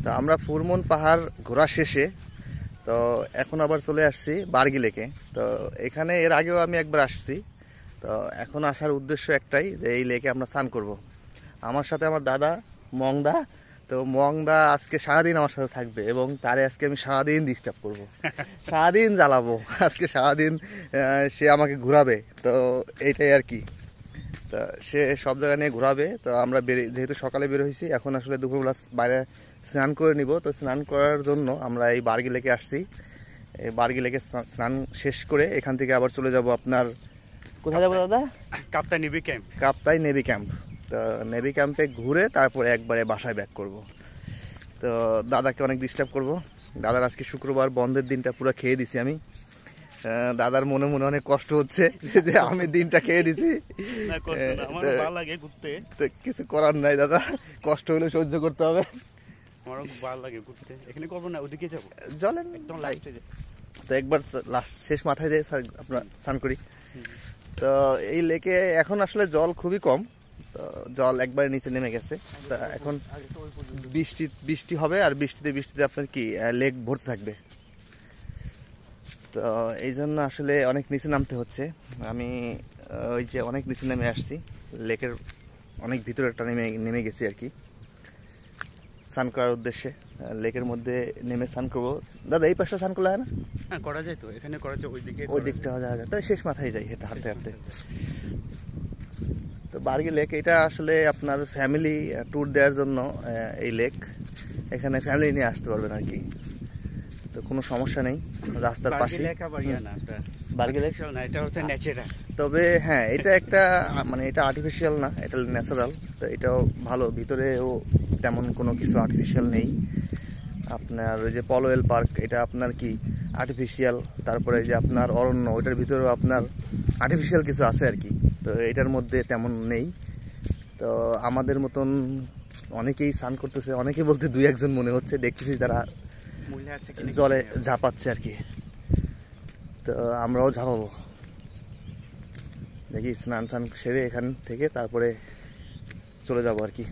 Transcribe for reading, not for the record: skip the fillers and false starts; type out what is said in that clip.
তো আমরা ফুরমন পাহাড় ঘোরা শেষে তো এখন আবার চলে আসছি বার্গি লেকে। তো এখানে এর আগেও আমি একবার আসছি। তো এখন আসার উদ্দেশ্য একটাই যে এই লেকে আমরা স্নান করব। আমার সাথে আমার দাদা মংদা। তো মংদা আজকে সারাদিন আমার সাথে থাকবে এবং তারে আজকে আমি সারাদিন ডিস্টার্ব করব, সারাদিন জ্বালাবো আজকে সারাদিন। সে আমাকে ঘোরাবে, তো এইটাই আর কি। তা সে সব জায়গা নিয়ে ঘোরাবে। তো আমরা যেহেতু সকালে বের হয়েছি, এখন আসলে দুপুরবেলা বাইরে স্নান করে নিব। তো স্নান করার জন্য আমরা এই বার্গি লেকে আসছি। এই বার্গি লেকে স্নান শেষ করে এখান থেকে আবার চলে যাব আপনার কোথায় যাবো দাদা? Kaptai navy camp. Kaptai navy camp. তো নেভি ক্যাম্পে ঘুরে তারপরে একবারে বাসায় ব্যাক করব। তো দাদাকে অনেক ডিস্টার্ব করব। দাদার আজকে শুক্রবার, বন্ধের দিনটা পুরো খেয়ে দিছি আমি। দাদার মনে মনে অনেক কষ্ট হচ্ছে যে আমি দিনটা খেয়ে দিছি। কিছু করার নাই দাদা, কষ্ট হলে সহ্য করতে হবে। আমারও ভালো লাগে ঘুরতে। এখানে করবো না, ওদিকে যাবো। চলেন একদম লাস্টে যাই। তো একবার লাস্ট শেষ মাথায় যাই আপনার স্নান করি। তো এই লেকে এখন আসলে জল খুবই কম। তো জল একবারে নিচে নেমে গেছে। তা এখন বৃষ্টি হবে, আর বৃষ্টিতে আপনার কি লেক ভরতে থাকবে। তো এই জন্য আসলে অনেক নিচে নামতে হচ্ছে। আমি ওই যে অনেক নিচে নেমে আসছি, লেকের অনেক ভিতরে একটা নেমে গেছি আর কি, স্নান করার উদ্দেশ্যে। লেকের মধ্যে নেমে স্নান করবো। দাদা এই পাশটা স্নান করলে হয় না? হ্যাঁ করা যায় তো, এখানে করা যায়, ওই দিকটা যাওয়া যায়। তাই শেষ মাথায় যাই হেঁটে হাঁটতে হাঁটতে। তো বার্গি লেক এটা আসলে আপনার ফ্যামিলি ট্যুর দেওয়ার জন্য এই লেক। এখানে ফ্যামিলি নিয়ে আসতে পারবেন আর কি। তো কোনো সমস্যা নেই, রাস্তার পাশে বার্গি লেক না, এটা হচ্ছে ন্যাচারাল। তবে হ্যাঁ, এটা একটা মানে এটা আর্টিফিশিয়াল না, এটা ন্যাচারাল। তো এটাও ভালো, ভিতরেও তেমন কোনো কিছু আর্টিফিশিয়াল নেই। আপনার ওই যে পলোয়েল পার্ক, এটা আপনার কি আর্টিফিশিয়াল। তারপরে যে আপনার অরণ্য, ওইটার ভিতরেও আপনার আর্টিফিশিয়াল কিছু আছে আর কি। তো এটার মধ্যে তেমন নেই। তো আমাদের মতন অনেকেই স্নান করতেছে, অনেকে বলতে দুই একজন মনে হচ্ছে, দেখতেছি তারা জলে ঝাঁপাচ্ছে আর কি। তো আমরাও ঝাঁপাবো, দেখি স্নান টান সেরে এখান থেকে তারপরে চলে যাবো আর কি।